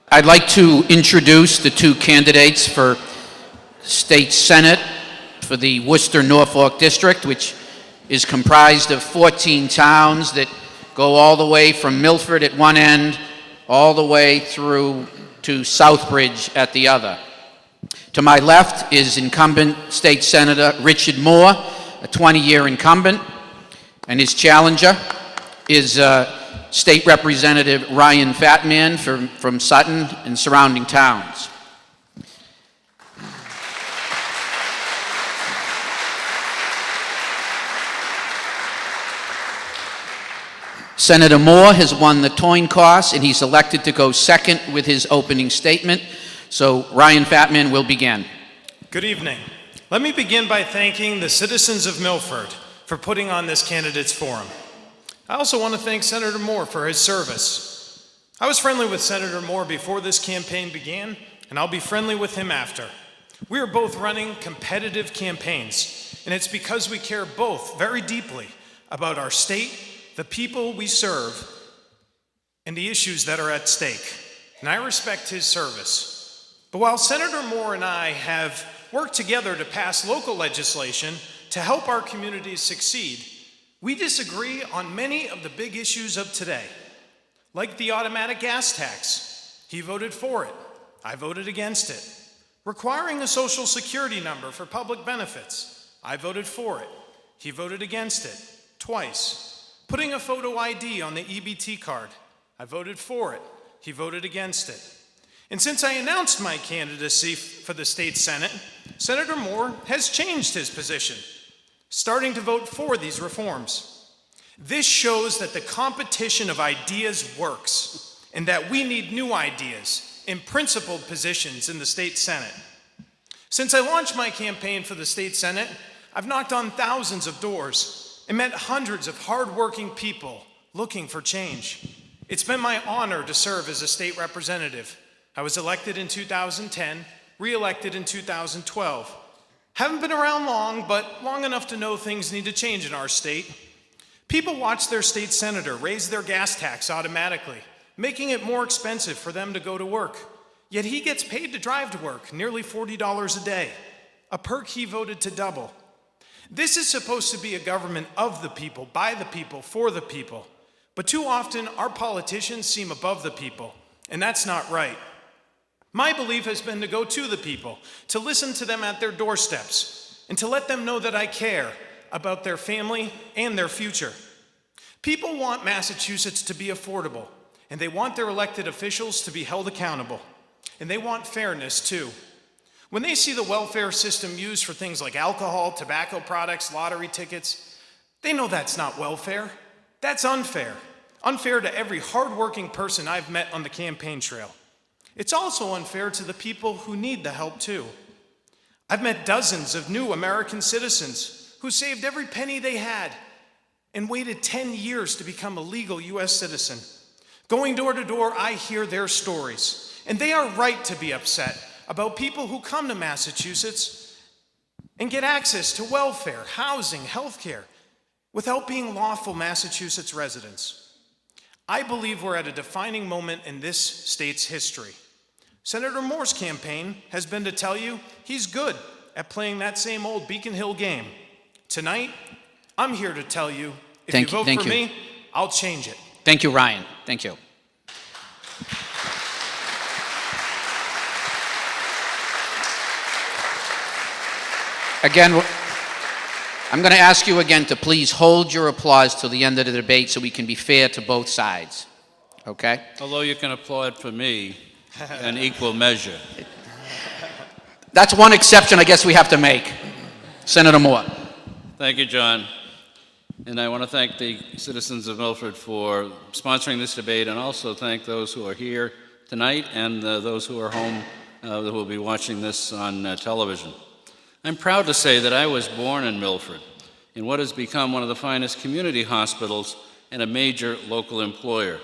I'd like to introduce the two candidates for State Senate for the Worcester-Norfolk District, which is comprised of 14 towns that go all the way from Milford at one end, all the way through to Southbridge at the other. To my left is incumbent State Senator Richard Moore, a 20-year incumbent, and his challenger is State Representative Ryan Fatman from Sutton and surrounding towns. Senator Moore has won the coin toss, and he's elected to go second with his opening statement. So Ryan Fatman will begin. Good evening. Let me begin by thanking the citizens of Milford for putting on this candidates forum. I also want to thank Senator Moore for his service. I was friendly with Senator Moore before this campaign began, and I'll be friendly with him after. We are both running competitive campaigns, and it's because we care both very deeply about our state, the people we serve, and the issues that are at stake. And I respect his service. But while Senator Moore and I have worked together to pass local legislation to help our communities succeed, we disagree on many of the big issues of today, like the automatic gas tax. He voted for it. I voted against it. Requiring a social security number for public benefits. I voted for it. He voted against it twice. Putting a photo ID on the EBT card. I voted for it. He voted against it. And since I announced my candidacy for the state Senate, Senator Moore has changed his position, starting to vote for these reforms. This shows that the competition of ideas works, and that we need new ideas in principled positions in the state Senate. Since I launched my campaign for the state Senate, I've knocked on thousands of doors and met hundreds of hardworking people looking for change. It's been my honor to serve as a state representative. I was elected in 2010, re-elected in 2012. Haven't been around long, but long enough to know things need to change in our state. People watch their state senator raise their gas tax automatically, making it more expensive for them to go to work. Yet he gets paid to drive to work, nearly $40 a day, a perk he voted to double. This is supposed to be a government of the people, by the people, for the people. But too often, our politicians seem above the people, and that's not right. My belief has been to go to the people, to listen to them at their doorsteps, and to let them know that I care about their family and their future. People want Massachusetts to be affordable, and they want their elected officials to be held accountable. And they want fairness, too. When they see the welfare system used for things like alcohol, tobacco products, lottery tickets, they know that's not welfare. That's unfair. Unfair to every hardworking person I've met on the campaign trail. It's also unfair to the people who need the help, too. I've met dozens of new American citizens who saved every penny they had and waited 10 years to become a legal U.S. citizen. Going door to door, I hear their stories, and they are right to be upset about people who come to Massachusetts and get access to welfare, housing, health care, without being lawful Massachusetts residents. I believe we're at a defining moment in this state's history. Senator Moore's campaign has been to tell you he's good at playing that same old Beacon Hill game. Tonight, I'm here to tell you, if you vote for me, I'll change it. Thank you, Ryan. Thank you. Again, I'm going to ask you again to please hold your applause till the end of the debate so we can be fair to both sides. Okay? Although you can applaud for me in equal measure. That's one exception I guess we have to make. Senator Moore. Thank you, John. And I want to thank the citizens of Milford for sponsoring this debate, and also thank those who are here tonight and those who are home that will be watching this on television. I'm proud to say that I was born in Milford, in what has become one of the finest community hospitals and a major local employer.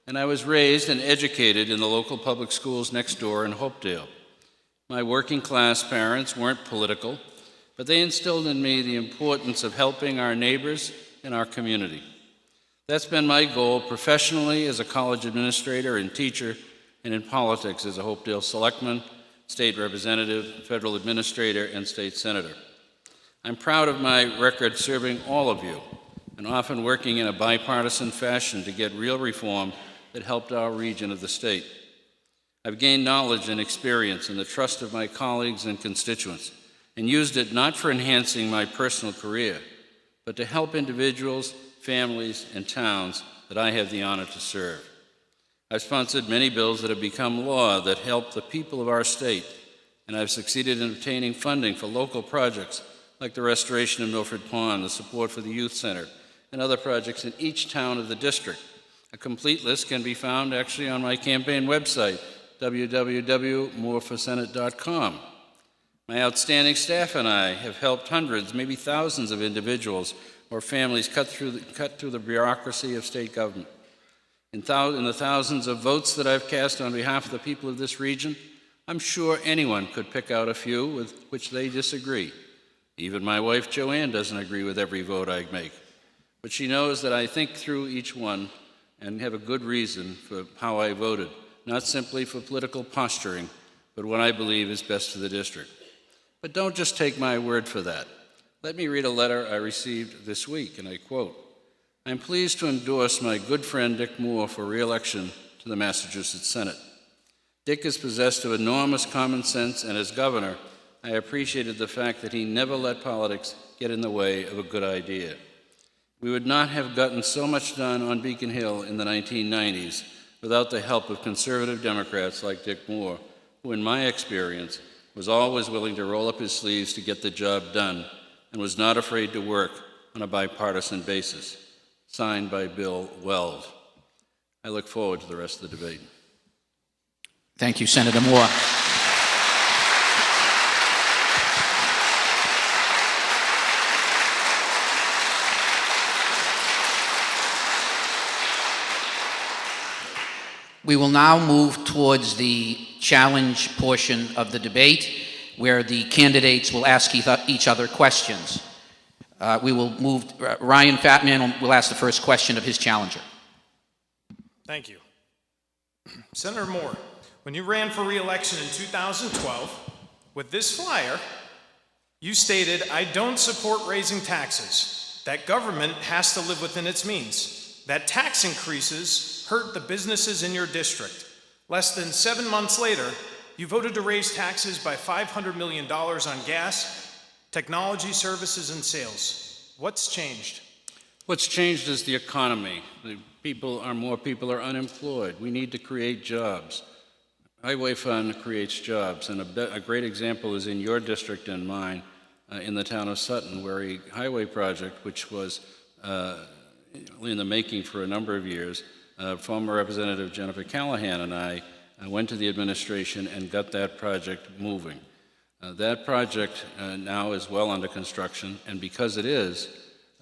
And I was raised and educated in the local public schools next door in Hopedale. My working class parents weren't political, but they instilled in me the importance of helping our neighbors and our community. That's been my goal professionally as a college administrator and teacher, and in politics as a Hopedale selectman, state representative, federal administrator, and state senator. I'm proud of my record serving all of you and often working in a bipartisan fashion to get real reform that helped our region of the state. I've gained knowledge and experience and the trust of my colleagues and constituents and used it not for enhancing my personal career, but to help individuals, families, and towns that I have the honor to serve. I've sponsored many bills that have become law that help the people of our state, and I've succeeded in obtaining funding for local projects like the restoration of Milford Pond, the support for the Youth Center, and other projects in each town of the district. A complete list can be found actually on my campaign website, www.moreforsenate.com. My outstanding staff and I have helped hundreds, maybe thousands of individuals or families cut through the bureaucracy of state government. In the thousands of votes that I've cast on behalf of the people of this region, I'm sure anyone could pick out a few with which they disagree. Even my wife, Joanne, doesn't agree with every vote I make. But she knows that I think through each one and have a good reason for how I voted, not simply for political posturing, but what I believe is best for the district. But don't just take my word for that. Let me read a letter I received this week, and I quote, "I'm pleased to endorse my good friend Dick Moore for re-election to the Massachusetts Senate. Dick is possessed of enormous common sense, and as governor, I appreciated the fact that he never let politics get in the way of a good idea. We would not have gotten so much done on Beacon Hill in the 1990s without the help of conservative Democrats like Dick Moore, who, in my experience, was always willing to roll up his sleeves to get the job done and was not afraid to work on a bipartisan basis." Signed by Bill Weld. I look forward to the rest of the debate. Thank you, Senator Moore. We will now move towards the challenge portion of the debate, where the candidates will ask each other questions. We will move, Ryan Fatman will ask the first question of his challenger. Thank you. Senator Moore, when you ran for re-election in 2012, with this flyer, you stated, "I don't support raising taxes, that government has to live within its means, that tax increases hurt the businesses in your district." Less than 7 months later, you voted to raise taxes by $500 million on gas, technology, services, and sales. What's changed? What's changed is the economy. More people are unemployed. We need to create jobs. Highway Fund creates jobs, and a great example is in your district and mine, in the town of Sutton, where a highway project, which was in the making for a number of years, former Representative Jennifer Callahan and I went to the administration and got that project moving. That project now is well under construction, and because it is,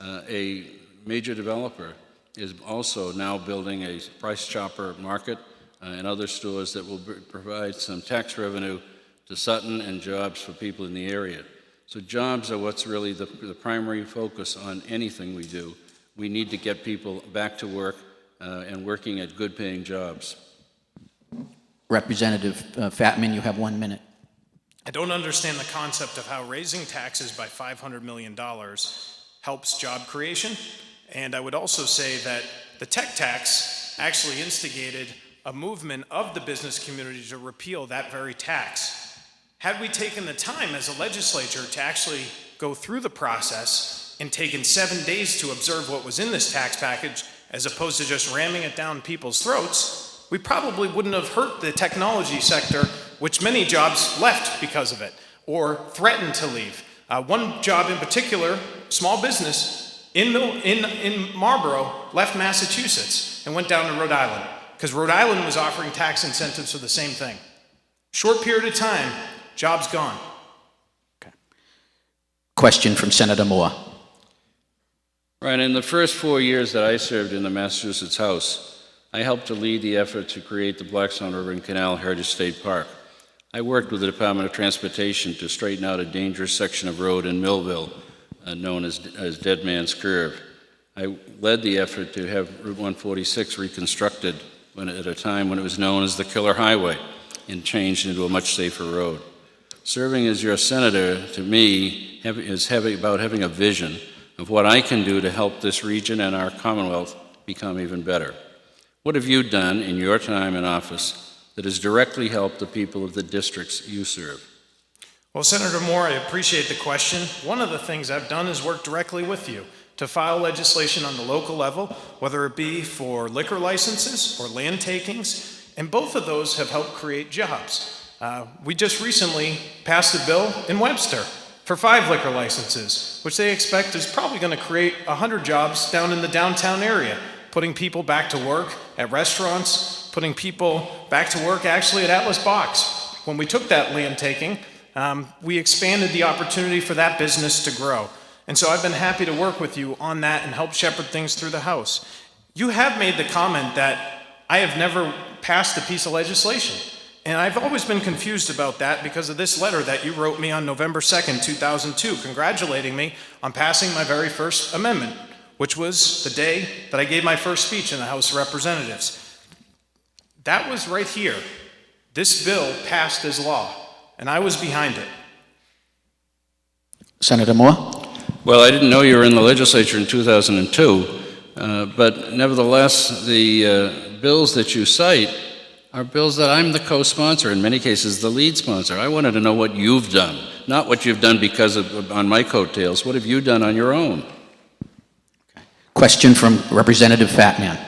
a major developer is also now building a Price Chopper Market and other stores that will provide some tax revenue to Sutton and jobs for people in the area. So jobs are what's really the primary focus on anything we do. We need to get people back to work and working at good-paying jobs. Representative Fatman, you have 1 minute. I don't understand the concept of how raising taxes by $500 million helps job creation. And I would also say that the tech tax actually instigated a movement of the business community to repeal that very tax. Had we taken the time as a legislature to actually go through the process and taken 7 days to observe what was in this tax package, as opposed to just ramming it down people's throats, we probably wouldn't have hurt the technology sector, which many jobs left because of it, or threatened to leave. One job in particular, small business, in Marlborough, left Massachusetts and went down to Rhode Island, because Rhode Island was offering tax incentives for the same thing. Short period of time, jobs gone. Okay. Question from Senator Moore. Right, in the first 4 years that I served in the Massachusetts House, I helped to lead the effort to create the Blackstone River and Canal Heritage State Park. I worked with the Department of Transportation to straighten out a dangerous section of road in Millville, known as Dead Man's Curve. I led the effort to have Route 146 reconstructed at a time when it was known as the Killer Highway and changed into a much safer road. Serving as your senator, to me, is about having a vision of what I can do to help this region and our Commonwealth become even better. What have you done in your time in office that has directly helped the people of the districts you serve? Well, Senator Moore, I appreciate the question. One of the things I've done is work directly with you to file legislation on the local level, whether it be for liquor licenses or land takings, and both of those have helped create jobs. We just recently passed a bill in Webster for 5 liquor licenses, which they expect is probably going to create 100 jobs down in the downtown area, putting people back to work at restaurants, putting people back to work actually at Atlas Box. When we took that land taking, we expanded the opportunity for that business to grow. And so I've been happy to work with you on that and help shepherd things through the House. You have made the comment that I have never passed a piece of legislation. And I've always been confused about that because of this letter that you wrote me on November 2nd, 2002, congratulating me on passing my very first amendment, which was the day that I gave my first speech in the House of Representatives. That was right here. This bill passed as law, and I was behind it. Senator Moore? Well, I didn't know you were in the legislature in 2002, but nevertheless, the bills that you cite are bills that I'm the co-sponsor, in many cases the lead sponsor. I wanted to know what you've done, not what you've done because of on my coattails. What have you done on your own? Question from Representative Fatman.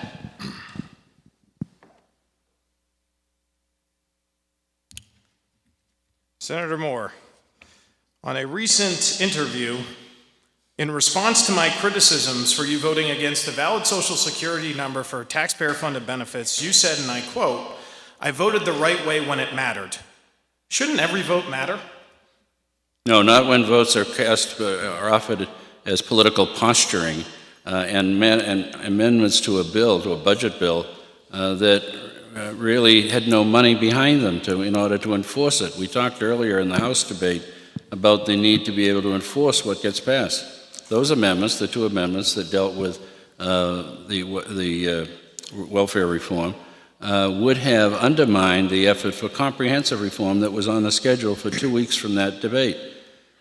Senator Moore, on a recent interview, in response to my criticisms for you voting against a valid Social Security number for taxpayer-funded benefits, you said, and I quote, "I voted the right way when it mattered." Shouldn't every vote matter? No, not when votes are cast are offered as political posturing and amendments to a bill, to a budget bill, that really had no money behind them in order to enforce it. We talked earlier in the House debate about the need to be able to enforce what gets passed. Those amendments, the 2 amendments that dealt with the welfare reform, would have undermined the effort for comprehensive reform that was on the schedule for 2 weeks from that debate.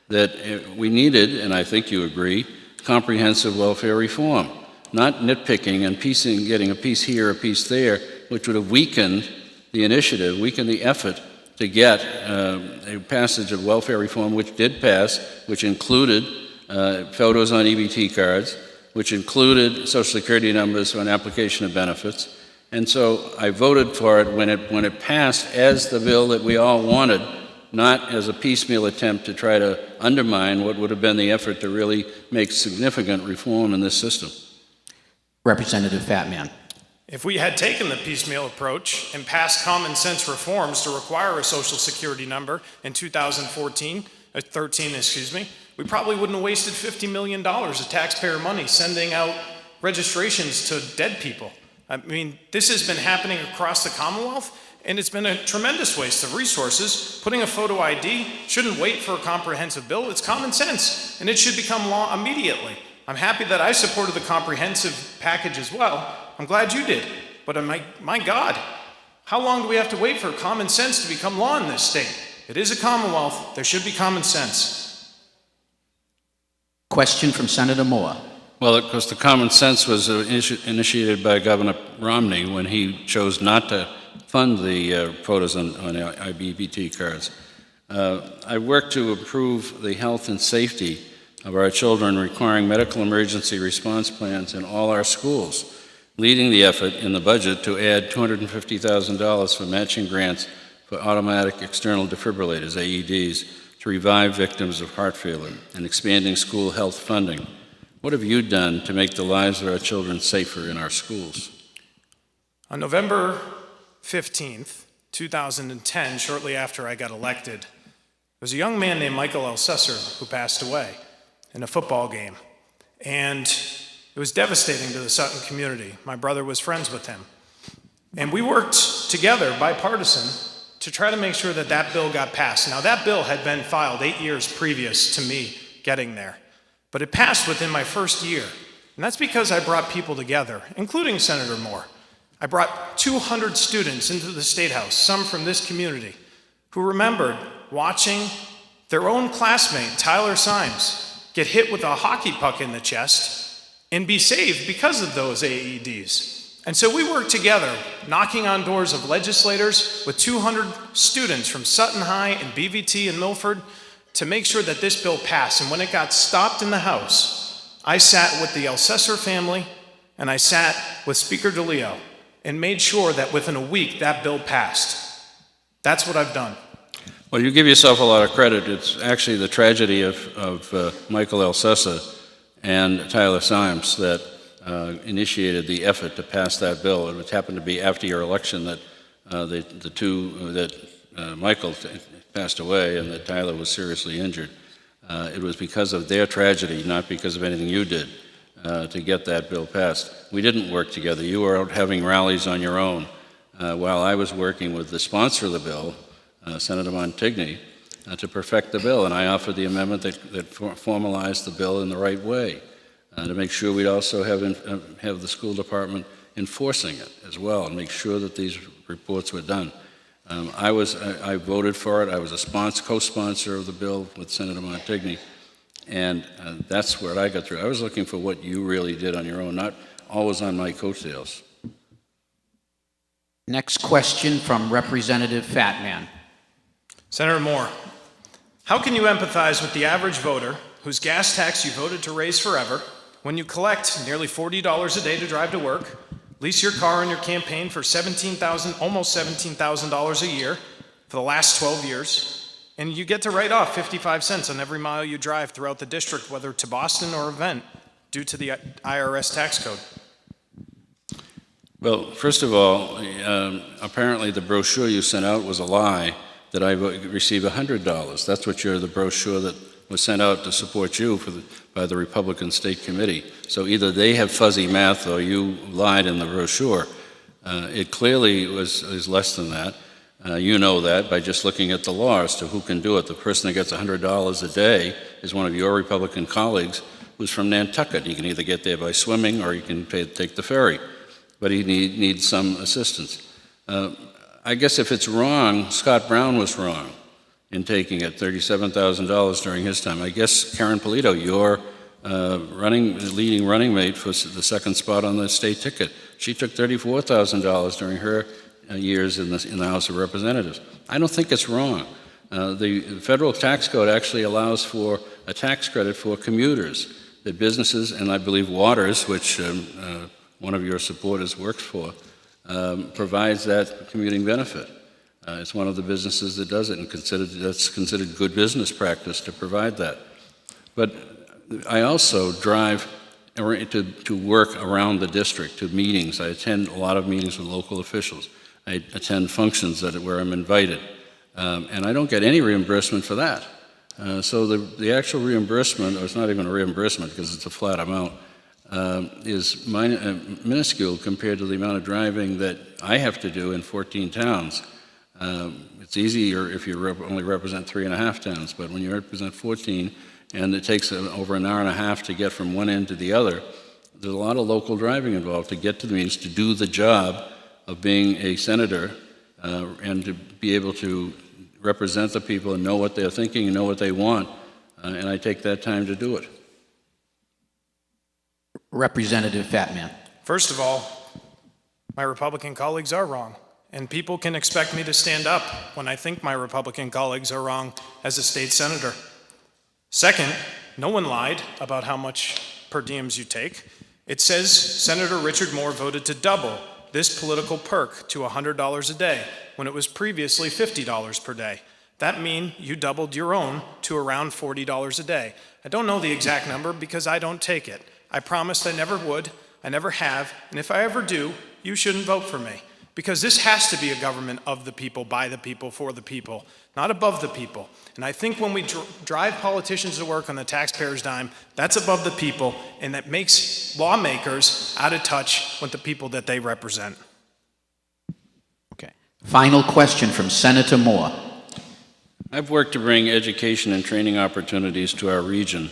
That we needed, and I think you agree, comprehensive welfare reform, not nitpicking and getting a piece here, a piece there, which would have weakened the initiative, weakened the effort to get a passage of welfare reform, which did pass, which included photos on EBT cards, which included Social Security numbers for an application of benefits. And so I voted for it when it passed as the bill that we all wanted, not as a piecemeal attempt to try to undermine what would have been the effort to really make significant reform in this system. Representative Fatman. If we had taken the piecemeal approach and passed common sense reforms to require a Social Security number in 2013, we probably wouldn't have wasted $50 million of taxpayer money sending out registrations to dead people. I mean, this has been happening across the Commonwealth, and it's been a tremendous waste of resources. Putting a photo ID shouldn't wait for a comprehensive bill. It's common sense, and it should become law immediately. I'm happy that I supported the comprehensive package as well. I'm glad you did. But my God, how long do we have to wait for common sense to become law in this state? It is a Commonwealth. There should be common sense. Question from Senator Moore. Well, of course, the common sense was initiated by Governor Romney when he chose not to fund the photos on IBBT cards. I worked to improve the health and safety of our children requiring medical emergency response plans in all our schools, leading the effort in the budget to add $250,000 for matching grants for automatic external defibrillators, AEDs, to revive victims of heart failure, and expanding school health funding. What have you done to make the lives of our children safer in our schools? On November 15th, 2010, shortly after I got elected, there was a young man named Michael Elsesser who passed away in a football game. And it was devastating to the Sutton community. My brother was friends with him. And we worked together, bipartisan, to try to make sure that that bill got passed. Now, that bill had been filed 8 years previous to me getting there. But it passed within my first year. And that's because I brought people together, including Senator Moore. I brought 200 students into the State House, some from this community, who remembered watching their own classmate, Tyler Symes, get hit with a hockey puck in the chest and be saved because of those AEDs. And so we worked together, knocking on doors of legislators with 200 students from Sutton High and BVT and Milford to make sure that this bill passed. And when it got stopped in the House, I sat with the Alcesser family and I sat with Speaker DeLeo and made sure that within a week that bill passed. That's what I've done. Well, you give yourself a lot of credit. It's actually the tragedy of Michael Alcessa and Tyler Symes that initiated the effort to pass that bill. It happened to be after your election that Michael passed away and that Tyler was seriously injured. It was because of their tragedy, not because of anything you did, to get that bill passed. We didn't work together. You were out having rallies on your own, while I was working with the sponsor of the bill, Senator Montigny, to perfect the bill, and I offered the amendment that formalized the bill in the right way, to make sure we'd also have the school department enforcing it as well, and make sure that these reports were done. I voted for it. I was a co-sponsor of the bill with Senator Montigny, and that's where I got through. I was looking for what you really did on your own, not always on my coattails. Next question from Representative Fatman. Senator Moore, how can you empathize with the average voter whose gas tax you voted to raise forever when you collect nearly $40 a day to drive to work, lease your car in your campaign for almost $17,000 a year for the last 12 years, and you get to write off 55 cents on every mile you drive throughout the district, whether to Boston or event, due to the IRS tax code? Well, first of all, apparently the brochure you sent out was a lie, that I received $100. That's what the brochure that was sent out to support you by the Republican State Committee. So either they have fuzzy math or you lied in the brochure. It clearly is less than that. You know that by just looking at the law as to who can do it. The person that gets $100 a day is one of your Republican colleagues who's from Nantucket. He can either get there by swimming or he can take the ferry, but he needs some assistance. I guess if it's wrong, Scott Brown was wrong in taking it, $37,000 during his time. I guess Karen Polito, your leading running mate for the second spot on the state ticket, she took $34,000 during her years in the House of Representatives. I don't think it's wrong. The federal tax code actually allows for a tax credit for commuters, that businesses, and I believe Waters, which one of your supporters works for, provides that commuting benefit. It's one of the businesses that does it, and that's considered good business practice to provide that. But I also drive to work around the district, to meetings. I attend a lot of meetings with local officials. I attend functions where I'm invited, and I don't get any reimbursement for that. So the actual reimbursement, or it's not even a reimbursement because it's a flat amount, is minuscule compared to the amount of driving that I have to do in 14 towns. It's easier if you only represent 3.5 towns, but when you represent 14, and it takes over an hour and a half to get from one end to the other, there's a lot of local driving involved to get to the meetings, to do the job of being a senator, and to be able to represent the people and know what they're thinking and know what they want, and I take that time to do it. Representative Fatman. First of all, my Republican colleagues are wrong, and people can expect me to stand up when I think my Republican colleagues are wrong as a state senator. Second, no one lied about how much per diems you take. It says Senator Richard Moore voted to double this political perk to $100 a day when it was previously $50 per day. That means you doubled your own to around $40 a day. I don't know the exact number because I don't take it. I promised I never would, I never have, and if I ever do, you shouldn't vote for me. Because this has to be a government of the people, by the people, for the people, not above the people. And I think when we drive politicians to work on the taxpayer's dime, that's above the people, and that makes lawmakers out of touch with the people that they represent. Okay. Final question from Senator Moore. I've worked to bring education and training opportunities to our region,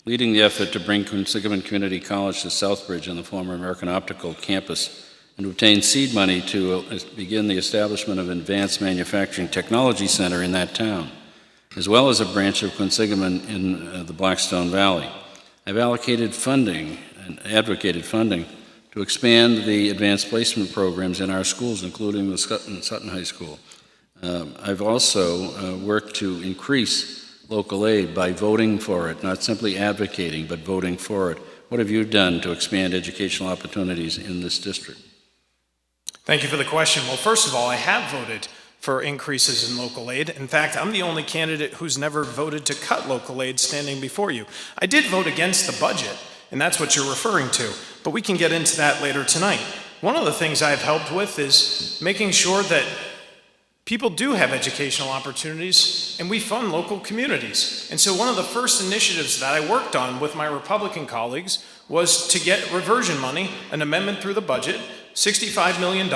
leading the effort to bring Sigmund Community College to Southbridge on the former American Optical campus and to obtain seed money to begin the establishment of an advanced manufacturing technology center in that town, as well as a branch of Quinsigamon in the Blackstone Valley. I've allocated funding and advocated funding to expand the advanced placement programs in our schools, including the Sutton High School. I've also worked to increase local aid by voting for it, not simply advocating, but voting for it. What have you done to expand educational opportunities in this district? Thank you for the question. Well, first of all, I have voted for increases in local aid. In fact, I'm the only candidate who's never voted to cut local aid standing before you. I did vote against the budget, and that's what you're referring to, but we can get into that later tonight. One of the things I've helped with is making sure that people do have educational opportunities, and we fund local communities. And so one of the first initiatives that I worked on with my Republican colleagues was to get reversion money, an amendment through the budget, $65 million,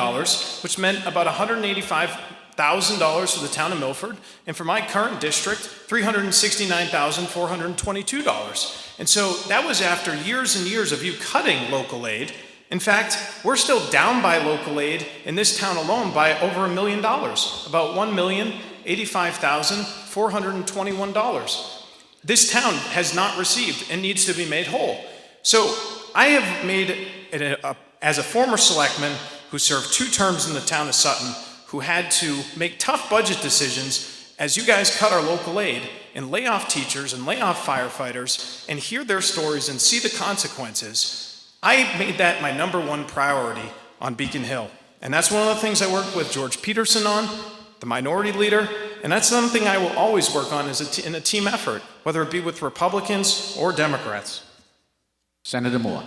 which meant about $185,000 for the town of Milford, and for my current district, $369,422. And so that was after years and years of you cutting local aid. In fact, we're still down by local aid in this town alone by over $1 million, about $1,085,421. This town has not received and needs to be made whole. So I have made it as a former selectman who served 2 terms in the town of Sutton, who had to make tough budget decisions as you guys cut our local aid and lay off teachers and lay off firefighters and hear their stories and see the consequences. I made that my #1 priority on Beacon Hill. And that's one of the things I worked with George Peterson on, the minority leader, and that's something I will always work on in a team effort, whether it be with Republicans or Democrats. Senator Moore.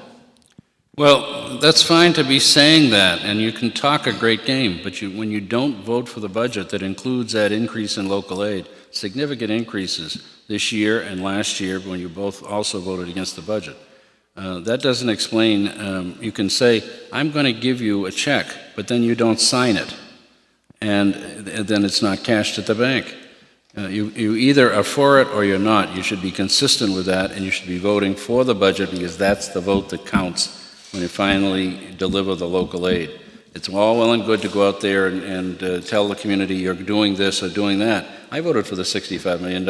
Well, that's fine to be saying that, and you can talk a great game, but when you don't vote for the budget that includes that increase in local aid, significant increases this year and last year when you both also voted against the budget, that doesn't explain. You can say, I'm going to give you a check, but then you don't sign it, and then it's not cashed at the bank. You either are for it or you're not. You should be consistent with that, and you should be voting for the budget because that's the vote that counts when you finally deliver the local aid. It's all well and good to go out there and tell the community you're doing this or doing that. I voted for the $65 million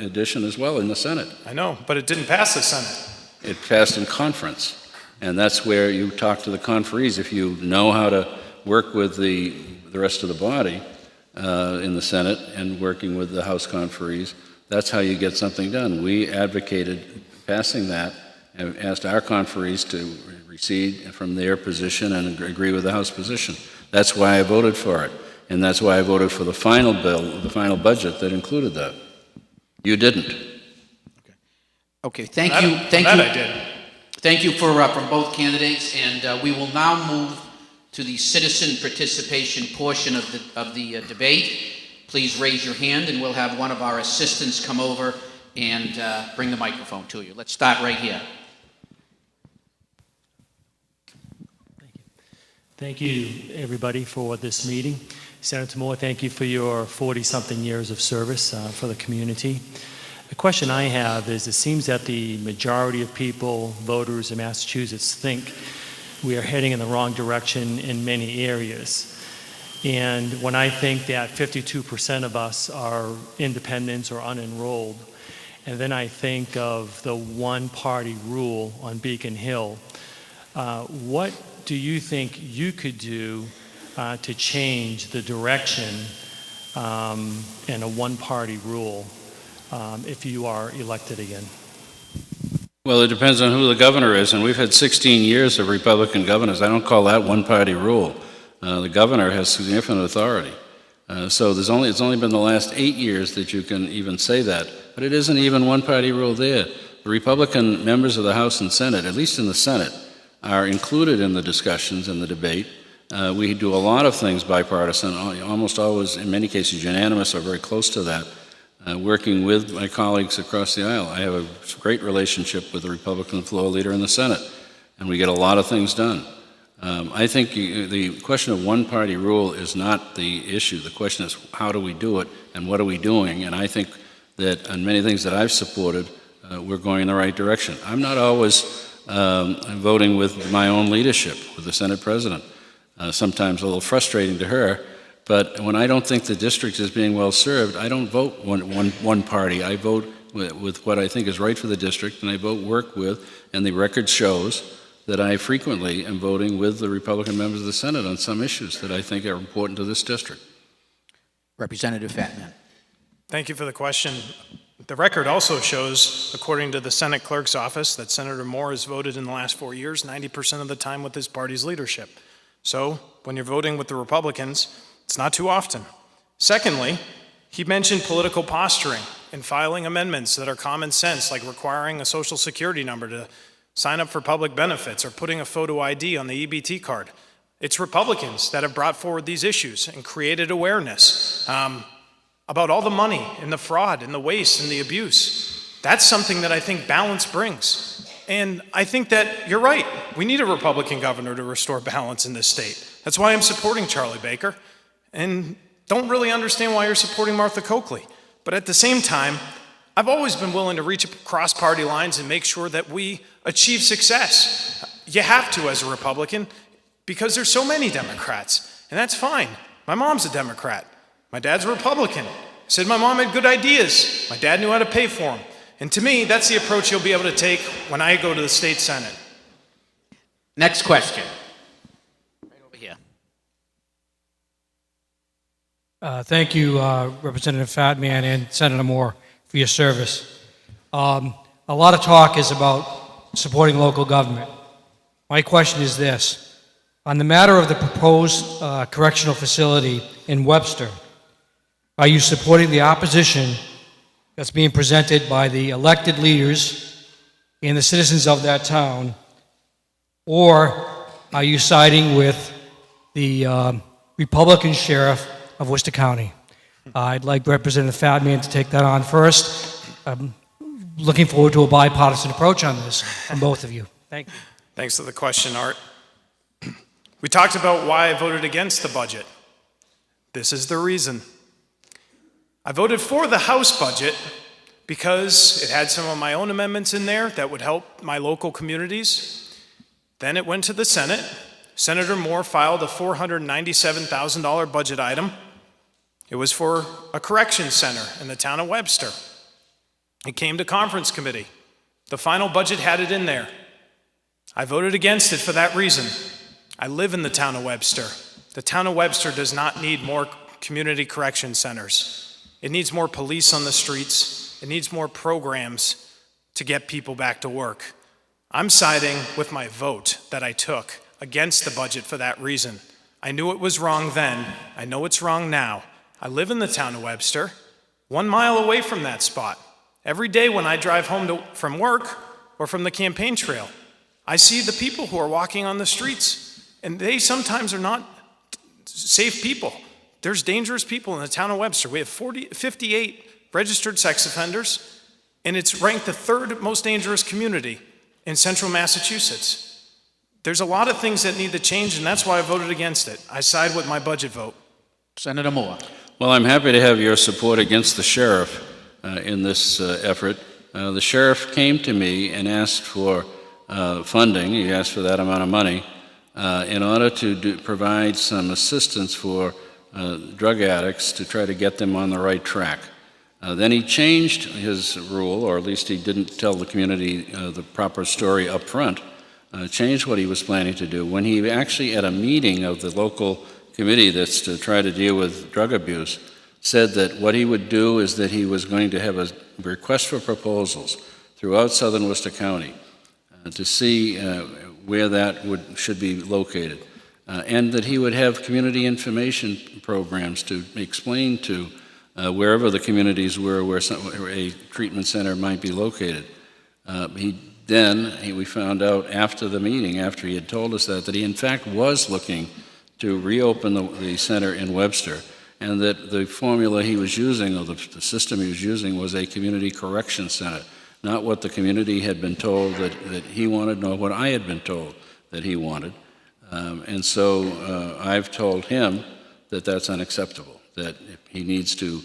addition as well in the Senate. I know, but it didn't pass the Senate. It passed in conference, and that's where you talk to the conferees. If you know how to work with the rest of the body in the Senate and working with the House conferees, that's how you get something done. We advocated passing that and asked our conferees to recede from their position and agree with the House position. That's why I voted for it, and that's why I voted for the final bill, the final budget that included that. You didn't. Okay, thank you. Thank you. I did. Thank you from both candidates, and we will now move to the citizen participation portion of the debate. Please raise your hand, and we'll have one of our assistants come over and bring the microphone to you. Let's start right here. Thank you, everybody, for this meeting. Senator Moore, thank you for your 40-something years of service for the community. The question I have is, it seems that the majority of people, voters in Massachusetts, think we are heading in the wrong direction in many areas. And when I think that 52% of us are independents or unenrolled, and then I think of the one-party rule on Beacon Hill, what do you think you could do to change the direction in a one-party rule if you are elected again? Well, it depends on who the governor is, and we've had 16 years of Republican governors. I don't call that one-party rule. The governor has significant authority. So it's only been the last 8 years that you can even say that. But it isn't even one-party rule there. The Republican members of the House and Senate, at least in the Senate, are included in the discussions and the debate. We do a lot of things bipartisan, almost always, in many cases, unanimous or very close to that, working with my colleagues across the aisle. I have a great relationship with the Republican floor leader in the Senate, and we get a lot of things done. I think the question of one-party rule is not the issue. The question is, how do we do it, and what are we doing? And I think that on many things that I've supported, we're going in the right direction. I'm not always voting with my own leadership, with the Senate president. sometimes a little frustrating to her. But when I don't think the district is being well served, I don't vote one party. I vote with what I think is right for the district, and I work with, and the record shows that I frequently am voting with the Republican members of the Senate on some issues that I think are important to this district. Representative Fatman. Thank you for the question. The record also shows, according to the Senate Clerk's office, that Senator Moore has voted in the last 4 years 90% of the time with his party's leadership. So when you're voting with the Republicans, it's not too often. Secondly, he mentioned political posturing and filing amendments that are common sense, like requiring a social security number to sign up for public benefits or putting a photo ID on the EBT card. It's Republicans that have brought forward these issues and created awareness about all the money and the fraud and the waste and the abuse. That's something that I think balance brings. And I think that you're right. We need a Republican governor to restore balance in this state. That's why I'm supporting Charlie Baker, and don't really understand why you're supporting Martha Coakley. But at the same time, I've always been willing to reach across party lines and make sure that we achieve success. You have to as a Republican, because there's so many Democrats, and that's fine. My mom's a Democrat. My dad's a Republican. Said my mom had good ideas. My dad knew how to pay for them. And to me, that's the approach you'll be able to take when I go to the state Senate. Next question. Right over here. Thank you, Representative Fatman and Senator Moore, for your service. A lot of talk is about supporting local government. My question is this. On the matter of the proposed correctional facility in Webster, are you supporting the opposition that's being presented by the elected leaders and the citizens of that town, or are you siding with the Republican sheriff of Worcester County? I'd like Representative Fatman to take that on first. I'm looking forward to a bipartisan approach on this from both of you. Thank you. Thanks for the question, Art. We talked about why I voted against the budget. This is the reason. I voted for the House budget because it had some of my own amendments in there that would help my local communities. Then it went to the Senate. Senator Moore filed a $497,000 budget item. It was for a correction center in the town of Webster. It came to conference committee. The final budget had it in there. I voted against it for that reason. I live in the town of Webster. The town of Webster does not need more community correction centers. It needs more police on the streets. It needs more programs to get people back to work. I'm siding with my vote that I took against the budget for that reason. I knew it was wrong then. I know it's wrong now. I live in the town of Webster, 1 mile away from that spot. Every day when I drive home from work or from the campaign trail, I see the people who are walking on the streets, and they sometimes are not safe people. There's dangerous people in the town of Webster. We have 58 registered sex offenders, and it's ranked the 3rd most dangerous community in central Massachusetts. There's a lot of things that need to change, and that's why I voted against it. I side with my budget vote. Senator Moore. Well, I'm happy to have your support against the sheriff in this effort. The sheriff came to me and asked for funding. He asked for that amount of money in order to provide some assistance for drug addicts to try to get them on the right track. Then he changed his rule, or at least he didn't tell the community the proper story up front, changed what he was planning to do. When he actually, at a meeting of the local committee that's to try to deal with drug abuse, said that what he would do is that he was going to have a request for proposals throughout southern Worcester County to see where that should be located. And that he would have community information programs to explain to wherever the communities were where a treatment center might be located. We found out after the meeting, after he had told us that he in fact was looking to reopen the center in Webster, and that the formula he was using, or the system he was using, was a community correction center, not what the community had been told that he wanted, nor what I had been told that he wanted. And so I've told him that that's unacceptable, that he needs to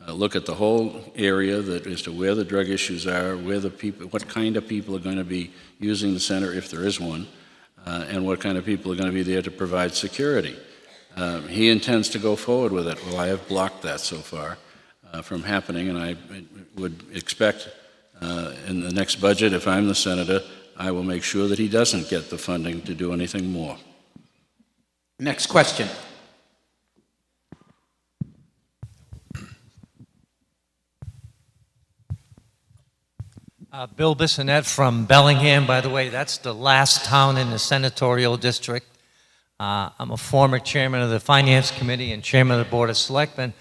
look at the whole area, that as to where the drug issues are, where the people, what kind of people are going to be using the center if there is one, and what kind of people are going to be there to provide security. He intends to go forward with it. Well, I have blocked that so far from happening, and I would expect in the next budget, if I'm the senator, I will make sure that he doesn't get the funding to do anything more. Next question. Bill Bissonette from Bellingham. By the way, that's the last town in the senatorial district. I'm a former chairman of the Finance Committee and chairman of the Board of Selectmen.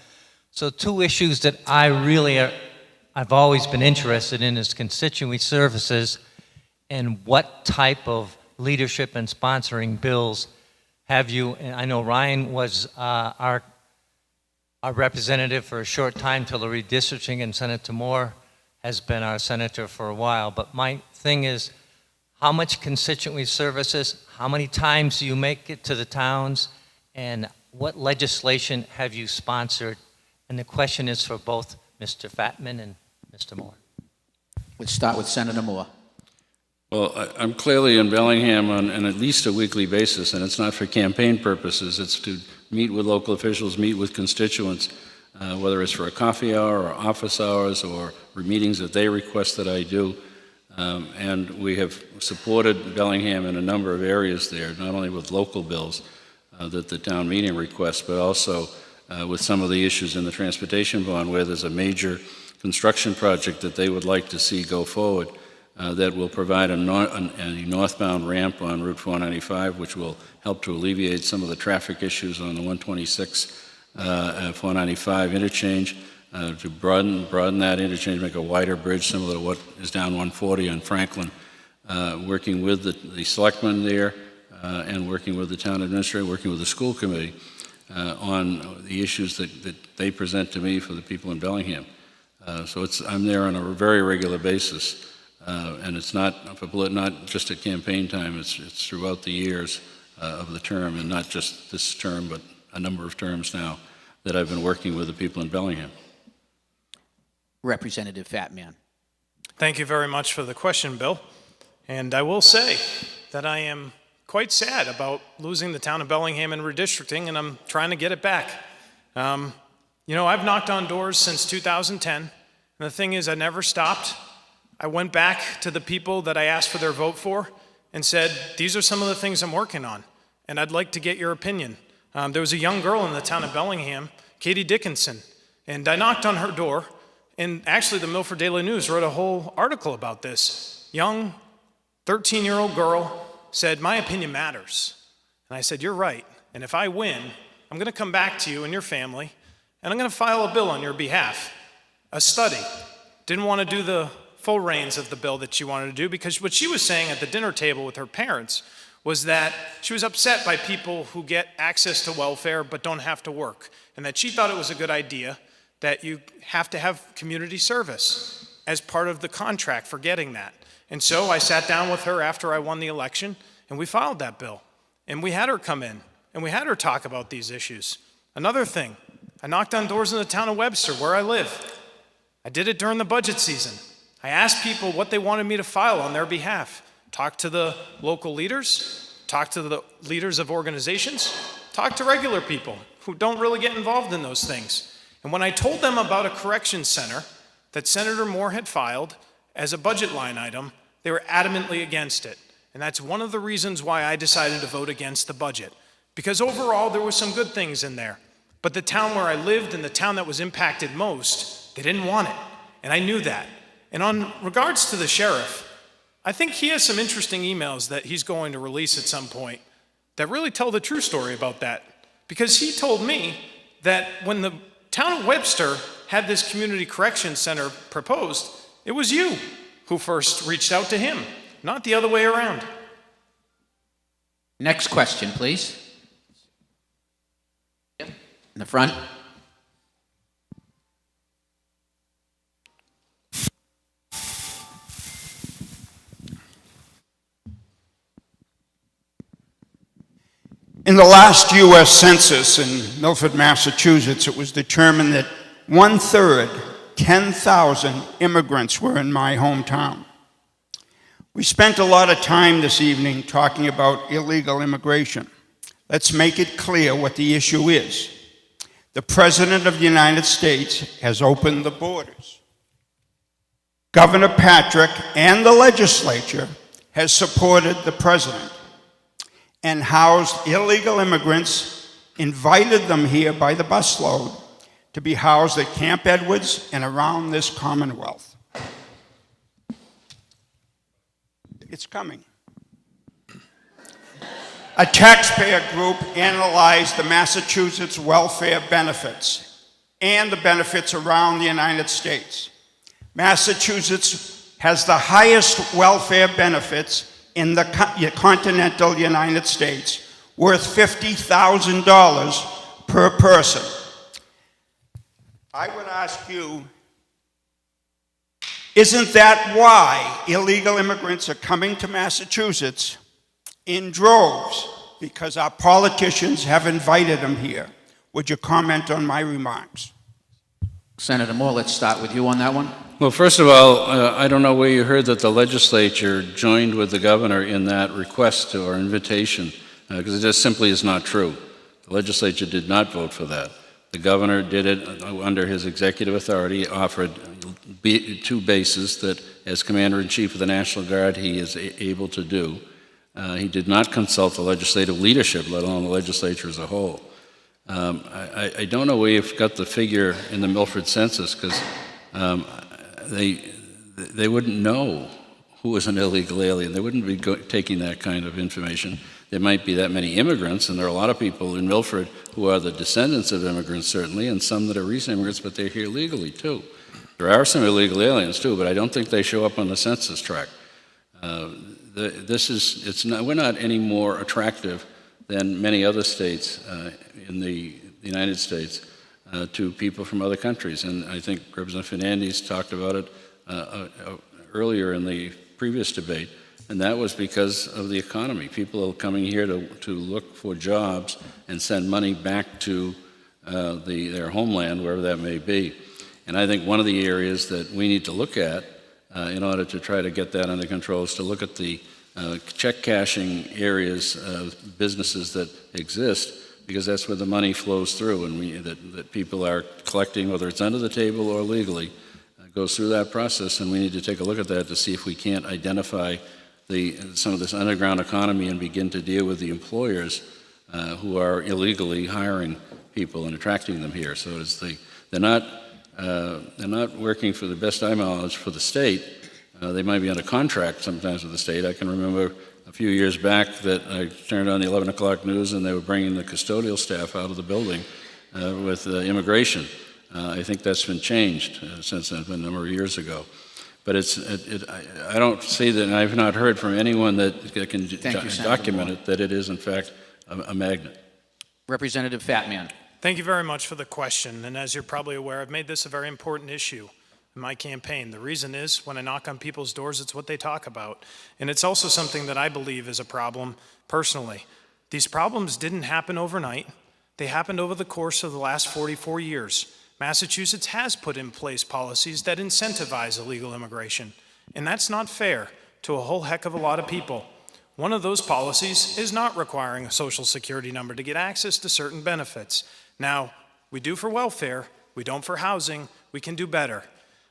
So two issues that I've always been interested in is constituent services and what type of leadership and sponsoring bills have you, and I know Ryan was our representative for a short time till the redistricting, and Senator Moore has been our senator for a while. But my thing is, how much constituency services, how many times do you make it to the towns, and what legislation have you sponsored? And the question is for both Mr. Fatman and Mr. Moore. Let's start with Senator Moore. Well, I'm clearly in Bellingham on at least a weekly basis, and it's not for campaign purposes. It's to meet with local officials, meet with constituents, whether it's for a coffee hour or office hours or meetings that they request that I do. And we have supported Bellingham in a number of areas there, not only with local bills that the town meeting requests, but also with some of the issues in the transportation bond where there's a major construction project that they would like to see go forward that will provide a northbound ramp on Route 495, which will help to alleviate some of the traffic issues on the 126 495 interchange, to broaden that interchange, make a wider bridge similar to what is down 140 on Franklin, working with the selectmen there and working with the town administrator, working with the school committee on the issues that they present to me for the people in Bellingham. So I'm there on a very regular basis, and it's not just at campaign time, it's throughout the years of the term, and not just this term, but a number of terms now that I've been working with the people in Bellingham. Representative Fatman. Thank you very much for the question, Bill. And I will say that I am quite sad about losing the town of Bellingham in redistricting, and I'm trying to get it back. I've knocked on doors since 2010, and the thing is, I never stopped. I went back to the people that I asked for their vote for and said, these are some of the things I'm working on, and I'd like to get your opinion. There was a young girl in the town of Bellingham, Katie Dickinson, and I knocked on her door, and actually the Milford Daily News wrote a whole article about this. Young, 13-year-old girl said, my opinion matters. And I said, you're right, and if I win, I'm going to come back to you and your family, and I'm going to file a bill on your behalf, a study. Didn't want to do the full reins of the bill that she wanted to do, because what she was saying at the dinner table with her parents was that she was upset by people who get access to welfare but don't have to work, and that she thought it was a good idea that you have to have community service as part of the contract for getting that. And so I sat down with her after I won the election, and we filed that bill. And we had her come in, and we had her talk about these issues. Another thing, I knocked on doors in the town of Webster, where I live. I did it during the budget season. I asked people what they wanted me to file on their behalf. Talk to the local leaders, talk to the leaders of organizations, talk to regular people who don't really get involved in those things. And when I told them about a corrections center that Senator Moore had filed as a budget line item, they were adamantly against it. And that's one of the reasons why I decided to vote against the budget. Because overall, there were some good things in there. But the town where I lived and the town that was impacted most, they didn't want it. And I knew that. And on regards to the sheriff, I think he has some interesting emails that he's going to release at some point that really tell the true story about that. Because he told me that when the town of Webster had this community correction center proposed, it was you who first reached out to him, not the other way around. Next question, please. In the front. In the last U.S. Census in Milford, Massachusetts, it was determined that 1/3, 10,000 immigrants were in my hometown. We spent a lot of time this evening talking about illegal immigration. Let's make it clear what the issue is. The President of the United States has opened the borders. Governor Patrick and the legislature has supported the President and housed illegal immigrants, invited them here by the busload to be housed at Camp Edwards and around this Commonwealth. It's coming. A taxpayer group analyzed the Massachusetts welfare benefits and the benefits around the United States. Massachusetts has the highest welfare benefits in the continental United States, worth $50,000 per person. I would ask you, isn't that why illegal immigrants are coming to Massachusetts in droves? Because our politicians have invited them here. Would you comment on my remarks? Senator Moore, let's start with you on that one. Well, first of all, I don't know where you heard that the legislature joined with the governor in that request or invitation, because it just simply is not true. The legislature did not vote for that. The governor did it under his executive authority, offered two bases that, as Commander-in-Chief of the National Guard, he is able to do. He did not consult the legislative leadership, let alone the legislature as a whole. I don't know where you've got the figure in the Milford census, because they wouldn't know who was an illegal alien. They wouldn't be taking that kind of information. There might be that many immigrants, and there are a lot of people in Milford who are the descendants of immigrants, certainly, and some that are recent immigrants, but they're here legally, too. There are some illegal aliens, too, but I don't think they show up on the census tract. We're not any more attractive than many other states in the United States to people from other countries, and I think Representative Fernandez talked about it earlier in the previous debate, and that was because of the economy. People are coming here to look for jobs and send money back to their homeland, wherever that may be. And I think one of the areas that we need to look at in order to try to get that under control is to look at the check cashing areas of businesses that exist, because that's where the money flows through, and that people are collecting, whether it's under the table or legally, goes through that process, and we need to take a look at that to see if we can't identify some of this underground economy and begin to deal with the employers who are illegally hiring people and attracting them here. So they're not working, for the best of my knowledge, for the state. They might be under contract sometimes with the state. I can remember a few years back that I turned on the 11 o'clock news and they were bringing the custodial staff out of the building with immigration. I think that's been changed since then, a number of years ago. But I don't see that, and I've not heard from anyone that can document it, that it is in fact a magnet. Representative Fatman. Thank you very much for the question. And as you're probably aware, I've made this a very important issue in my campaign. The reason is, when I knock on people's doors, it's what they talk about. And it's also something that I believe is a problem personally. These problems didn't happen overnight. They happened over the course of the last 44 years. Massachusetts has put in place policies that incentivize illegal immigration, and that's not fair to a whole heck of a lot of people. One of those policies is not requiring a social security number to get access to certain benefits. Now, we do for welfare, we don't for housing, we can do better.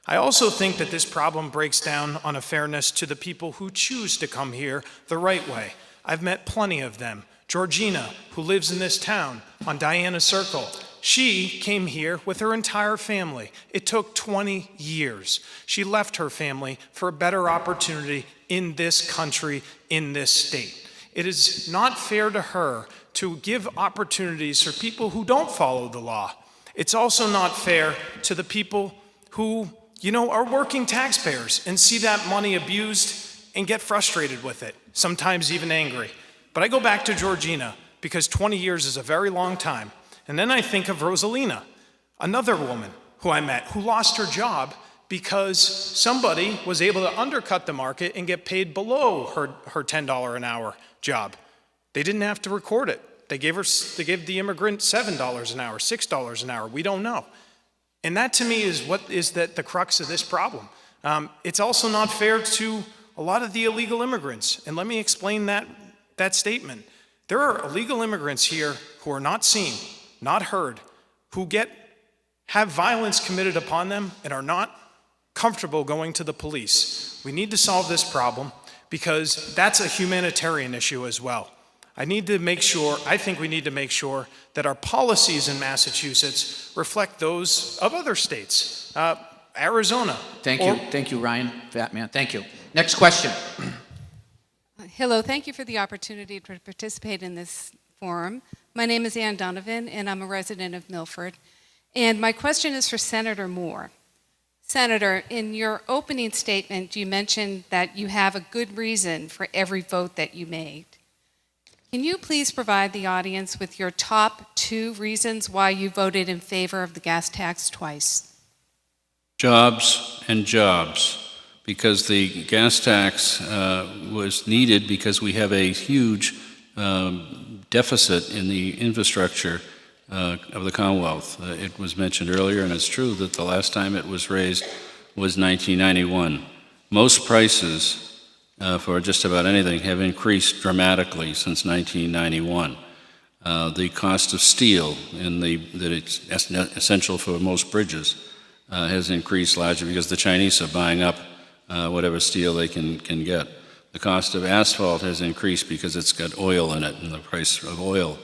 I also think that this problem breaks down on a fairness to the people who choose to come here the right way. I've met plenty of them. Georgina, who lives in this town on Diana Circle, she came here with her entire family. It took 20 years. She left her family for a better opportunity in this country, in this state. It is not fair to her to give opportunities for people who don't follow the law. It's also not fair to the people who, are working taxpayers and see that money abused and get frustrated with it, sometimes even angry. But I go back to Georgina because 20 years is a very long time. And then I think of Rosalina, another woman who I met who lost her job because somebody was able to undercut the market and get paid below her $10 an hour job. They didn't have to record it. They gave the immigrant $7 an hour, $6 an hour. We don't know. And that to me is the crux of this problem. It's also not fair to a lot of the illegal immigrants. And let me explain that statement. There are illegal immigrants here who are not seen, not heard, who have violence committed upon them and are not comfortable going to the police. We need to solve this problem because that's a humanitarian issue as well. I think we need to make sure that our policies in Massachusetts reflect those of other states. Arizona. Thank you, Ryan, Fat Man. Thank you. Next question. Hello, thank you for the opportunity to participate in this forum. My name is Ann Donovan, and I'm a resident of Milford. And my question is for Senator Moore. Senator, in your opening statement, you mentioned that you have a good reason for every vote that you made. Can you please provide the audience with your top 2 reasons why you voted in favor of the gas tax twice? Jobs and jobs. Because the gas tax was needed because we have a huge deficit in the infrastructure of the Commonwealth. It was mentioned earlier, and it's true that the last time it was raised was 1991. Most prices for just about anything have increased dramatically since 1991. The cost of steel, that it's essential for most bridges, has increased largely because the Chinese are buying up whatever steel they can get. The cost of asphalt has increased because it's got oil in it, and the price of oil,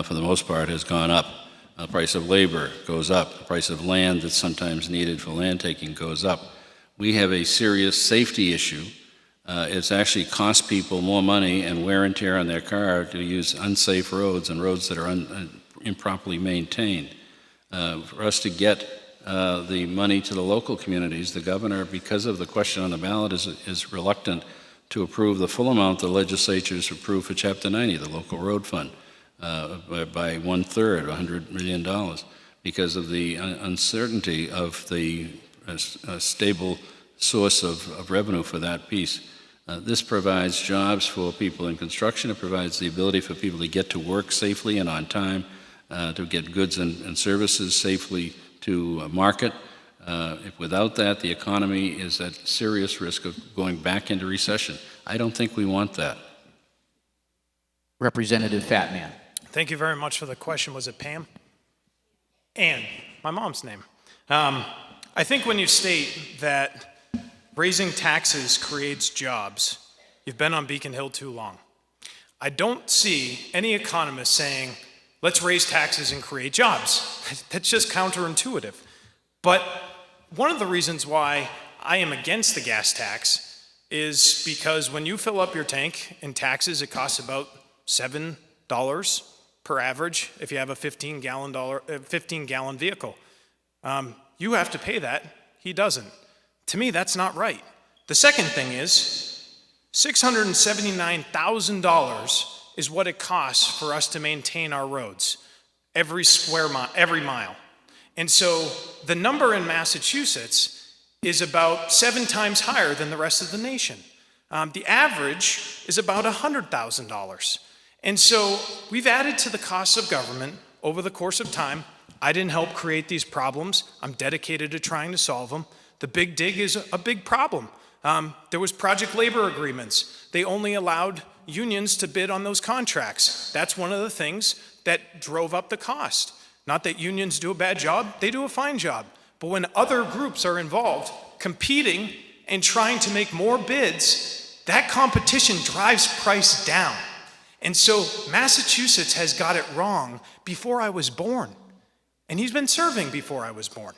for the most part, has gone up. The price of labor goes up. The price of land that's sometimes needed for land taking goes up. We have a serious safety issue. It's actually cost people more money and wear and tear on their car to use unsafe roads and roads that are improperly maintained. For us to get the money to the local communities, the governor, because of the question on the ballot, is reluctant to approve the full amount the legislature has approved for Chapter 90, the local road fund, by 1/3, $100 million, because of the uncertainty of the stable source of revenue for that piece. This provides jobs for people in construction. It provides the ability for people to get to work safely and on time, to get goods and services safely to market. Without that, the economy is at serious risk of going back into recession. I don't think we want that. Representative Fat Man. Thank you very much for the question. Was it Pam? Ann, my mom's name. I think when you state that raising taxes creates jobs, you've been on Beacon Hill too long. I don't see any economist saying, let's raise taxes and create jobs. That's just counterintuitive. But one of the reasons why I am against the gas tax is because when you fill up your tank in taxes, it costs about $7 per average if you have a 15-gallon vehicle. You have to pay that. He doesn't. To me, that's not right. The second thing is $679,000 is what it costs for us to maintain our roads every mile. And so the number in Massachusetts is about 7 times higher than the rest of the nation. The average is about $100,000. And so we've added to the costs of government over the course of time. I didn't help create these problems. I'm dedicated to trying to solve them. The big dig is a big problem. There was project labor agreements. They only allowed unions to bid on those contracts. That's one of the things that drove up the cost. Not that unions do a bad job, they do a fine job. But when other groups are involved, competing and trying to make more bids, that competition drives price down. And so Massachusetts has got it wrong before I was born. And he's been serving before I was born.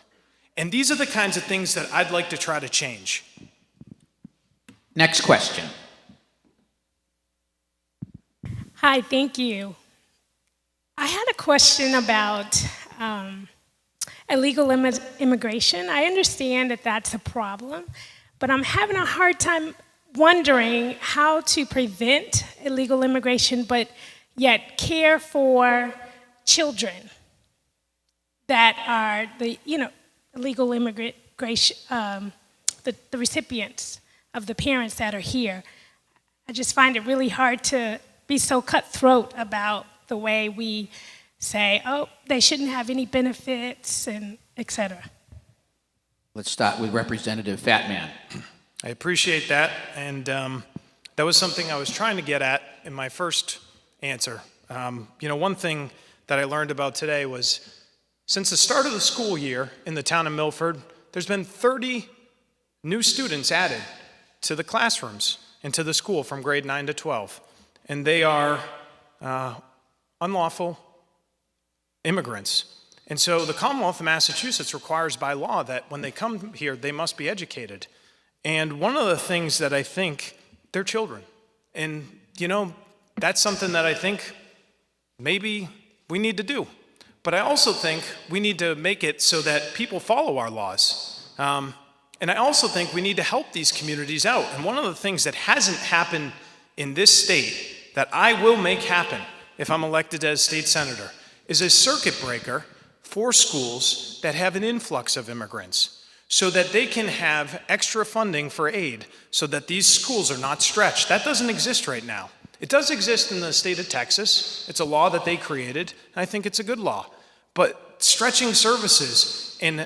And these are the kinds of things that I'd like to try to change. Next question. Hi, thank you. I had a question about illegal immigration. I understand that that's a problem, but I'm having a hard time wondering how to prevent illegal immigration, but yet care for children that are the illegal immigration, the recipients of the parents that are here. I just find it really hard to be so cutthroat about the way we say, oh, they shouldn't have any benefits, and et cetera. Let's start with Representative Fat Man. I appreciate that, and that was something I was trying to get at in my first answer. One thing that I learned about today was since the start of the school year in the town of Milford, there's been 30 new students added to the classrooms and to the school from grade 9 to 12, and they are unlawful immigrants. And so the Commonwealth of Massachusetts requires by law that when they come here, they must be educated. And one of the things that I think, they're children. And, that's something that I think maybe we need to do. But I also think we need to make it so that people follow our laws. And I also think we need to help these communities out. And one of the things that hasn't happened in this state that I will make happen if I'm elected as state senator is a circuit breaker for schools that have an influx of immigrants so that they can have extra funding for aid so that these schools are not stretched. That doesn't exist right now. It does exist in the state of Texas. It's a law that they created, and I think it's a good law. But stretching services and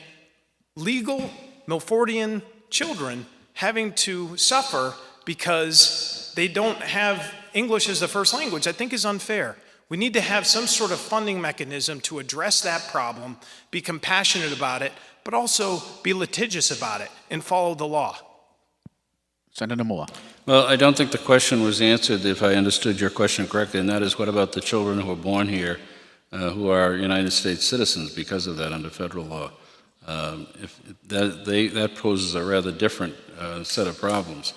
legal Milfordian children having to suffer because they don't have English as the first language, I think is unfair. We need to have some sort of funding mechanism to address that problem, be compassionate about it, but also be litigious about it and follow the law. Senator Moore. Well, I don't think the question was answered, if I understood your question correctly, and that is, what about the children who are born here who are United States citizens because of that under federal law? That poses a rather different set of problems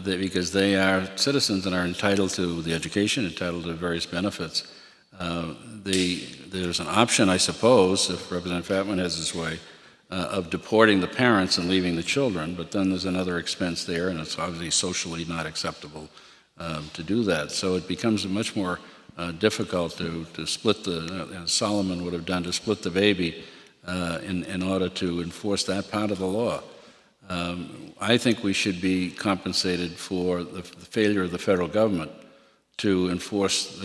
because they are citizens and are entitled to the education, entitled to various benefits. There's an option, I suppose, if Representative Fatman has his way, of deporting the parents and leaving the children, but then there's another expense there, and it's obviously socially not acceptable to do that. So it becomes much more difficult to split as Solomon would have done, to split the baby in order to enforce that part of the law. I think we should be compensated for the failure of the federal government to enforce,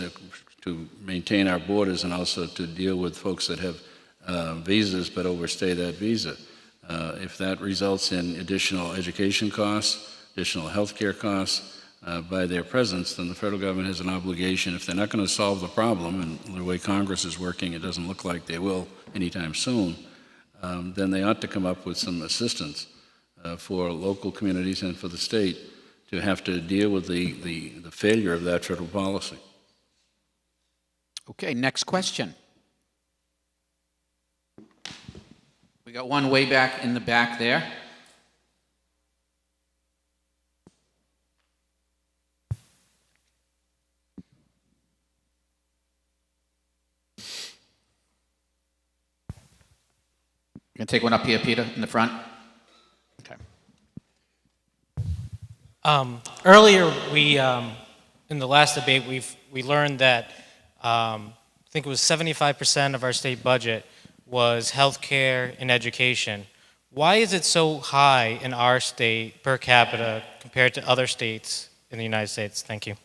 to maintain our borders and also to deal with folks that have visas but overstay that visa. If that results in additional education costs, additional health care costs by their presence, then the federal government has an obligation. If they're not going to solve the problem, and the way Congress is working, it doesn't look like they will anytime soon, then they ought to come up with some assistance for local communities and for the state to have to deal with the failure of that federal policy. Okay, next question. We got one way back in the back there. You gonna take one up here, Peter, in the front? Okay. Earlier, in the last debate, we learned that I think it was 75% of our state budget was healthcare and education. Why is it so high in our state per capita compared to other states in the United States? Thank you.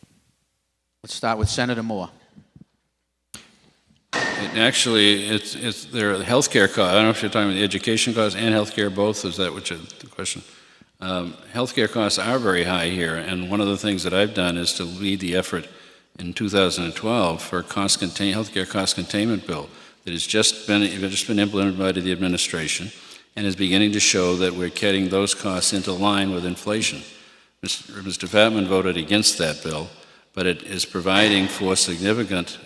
Let's start with Senator Moore. It's their healthcare costs. I don't know if you're talking about the education costs and healthcare both. Is that what the question? Healthcare costs are very high here, and one of the things that I've done is to lead the effort in 2012 for healthcare cost containment bill that has just been implemented by the administration and is beginning to show that we're getting those costs into line with inflation. Mr. Fatman voted against that bill, but it is providing for significant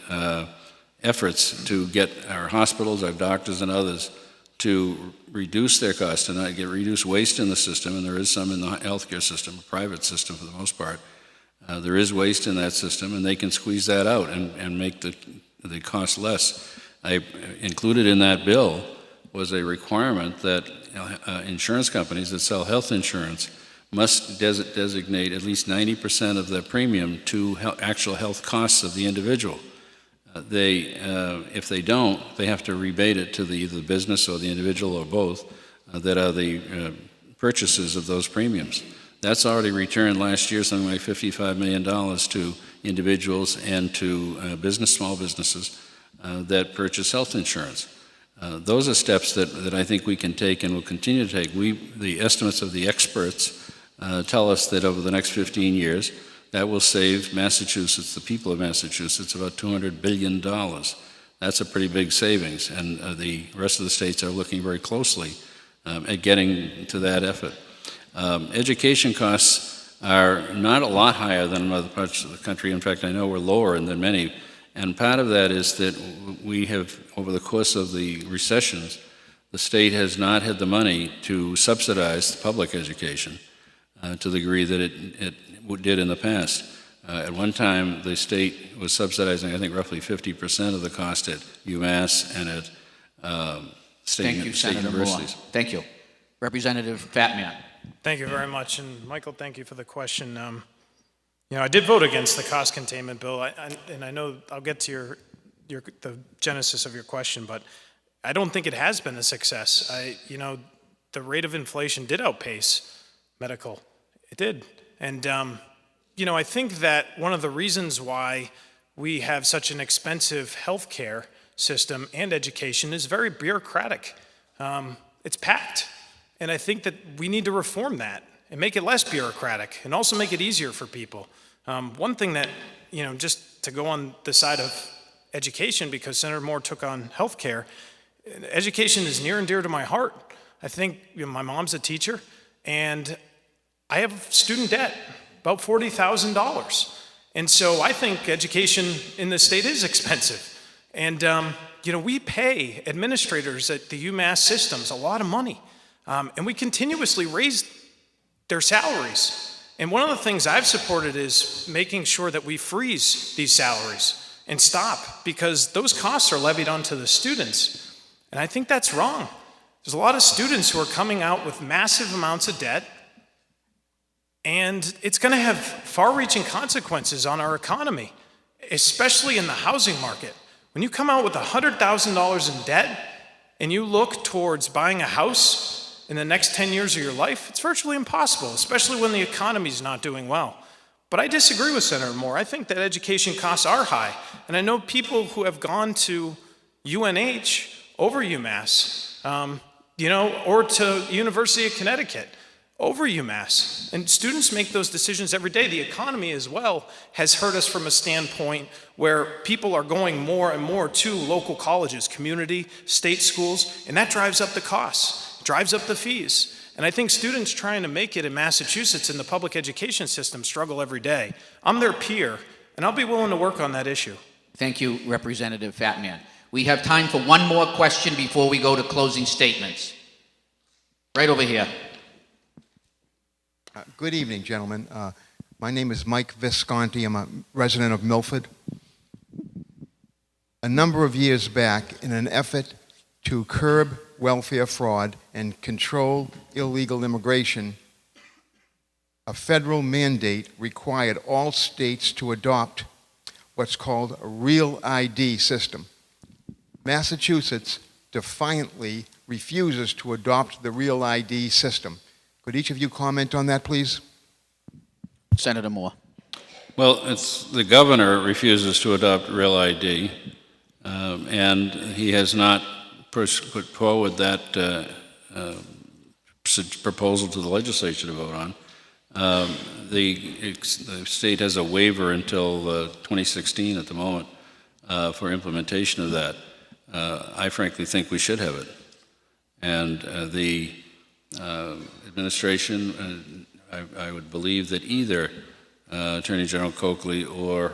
efforts to get our hospitals, our doctors, and others to reduce their costs and not reduce waste in the system, and there is some in the healthcare system, a private system for the most part. There is waste in that system, and they can squeeze that out and make the cost less. I included in that bill was a requirement that insurance companies that sell health insurance must designate at least 90% of their premium to actual health costs of the individual. If they don't, they have to rebate it to either the business or the individual or both that are the purchases of those premiums. That's already returned last year something like $55 million to individuals and to small businesses that purchase health insurance. Those are steps that I think we can take and will continue to take. The estimates of the experts tell us that over the next 15 years, that will save Massachusetts, the people of Massachusetts, about $200 billion. That's a pretty big savings, and the rest of the states are looking very closely at getting to that effort. Education costs are not a lot higher than in other parts of the country. In fact, I know we're lower than many, and part of that is that we have, over the course of the recessions, the state has not had the money to subsidize the public education to the degree that it did in the past. At one time, the state was subsidizing, I think, roughly 50% of the cost at UMass and at state universities. Moore. Thank you. Representative Fatman. Thank you very much. And Michael, thank you for the question. I did vote against the cost containment bill, and I know I'll get to the genesis of your question, but I don't think it has been a success. The rate of inflation did outpace medical. It did. And, I think that one of the reasons why we have such an expensive healthcare system and education is very bureaucratic. It's packed. And I think that we need to reform that and make it less bureaucratic and also make it easier for people. One thing that, just to go on the side of education, because Senator Moore took on healthcare, education is near and dear to my heart. I think my mom's a teacher, and I have student debt, about $40,000. And so I think education in this state is expensive. And, we pay administrators at the UMass systems a lot of money. And we continuously raise their salaries. And one of the things I've supported is making sure that we freeze these salaries and stop, because those costs are levied onto the students. And I think that's wrong. There's a lot of students who are coming out with massive amounts of debt, and it's going to have far-reaching consequences on our economy, especially in the housing market. When you come out with $100,000 in debt and you look towards buying a house in the next 10 years of your life, it's virtually impossible, especially when the economy is not doing well. But I disagree with Senator Moore. I think that education costs are high. And I know people who have gone to UNH over UMass, or to University of Connecticut over UMass. And students make those decisions every day. The economy as well has hurt us from a standpoint where people are going more and more to local colleges, community, state schools, and that drives up the costs, drives up the fees. And I think students trying to make it in Massachusetts in the public education system struggle every day. I'm their peer, and I'll be willing to work on that issue. Thank you, Representative Fatman. We have time for one more question before we go to closing statements. Right over here. Good evening, gentlemen. My name is Mike Visconti. I'm a resident of Milford. A number of years back, in an effort to curb welfare fraud and control illegal immigration, a federal mandate required all states to adopt what's called a Real ID system. Massachusetts defiantly refuses to adopt the Real ID system. Could each of you comment on that, please? Senator Moore. Well, it's the governor refuses to adopt Real ID, and he has not put forward that proposal to the legislature to vote on. The state has a waiver until 2016 at the moment for implementation of that. I frankly think we should have it. And the administration, I would believe that either Attorney General Coakley or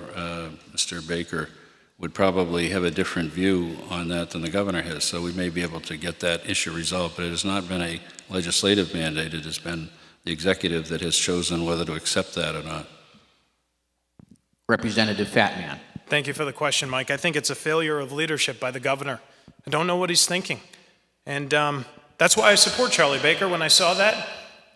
Mr. Baker would probably have a different view on that than the governor has. So we may be able to get that issue resolved, but it has not been a legislative mandate. It has been the executive that has chosen whether to accept that or not. Representative Fatman. Thank you for the question, Mike. I think it's a failure of leadership by the governor. I don't know what he's thinking. And that's why I support Charlie Baker. When I saw that,